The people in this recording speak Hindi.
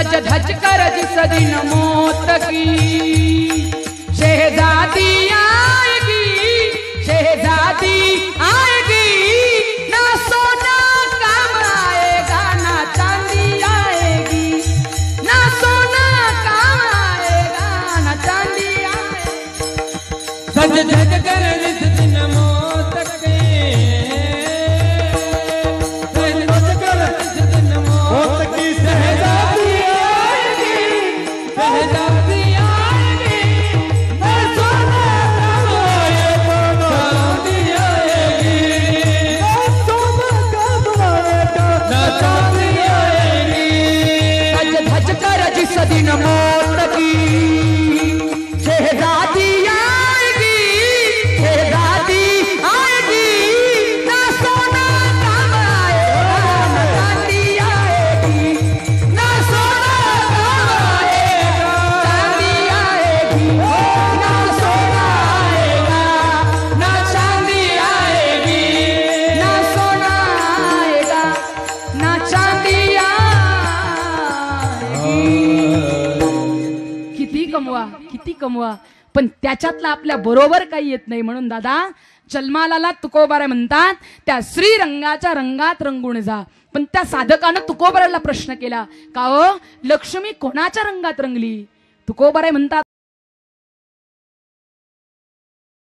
सज धज कर जिस दिन मौत की शहजादी आएगी, शहजादी आएगी, ना सोना काम आएगा ना चांदी आएगी, ना सोना काम आएगा ना चांदी आएगी। सज धज कर जिस दिन मौत की, सज धज कर जिस दिन मौत की शहजादी आएगी, शहजादी आएगी, ना सोना काम आएगा ना चांदी आएगी, ना सोना काम आएगा ना चांदी आएगी। सज धज कर जिस दिन मौत की शहजादी आएगी, शहजादी आएगी, ना सोना काम आएगा ना चांदी आएगी, ना सोना काम आएगा चांदी आएगी, ना सोना आएगा ना चांदी आएगी, ना सोना आएगा ना चांदी आएगी। किती कमवा पण त्याच्यातला आपल्या बरोबर काही येत नाही, म्हणून दादा जन्माला तुकोबारा म्हणतात त्या श्रीरंगाच्या रंगात रंगून जा. पण त्या साधकानं तुकोबाराला प्रश्न केला, का हो लक्ष्मी कोणाच्या रंगात रंगली? तुकोबारा म्हणतात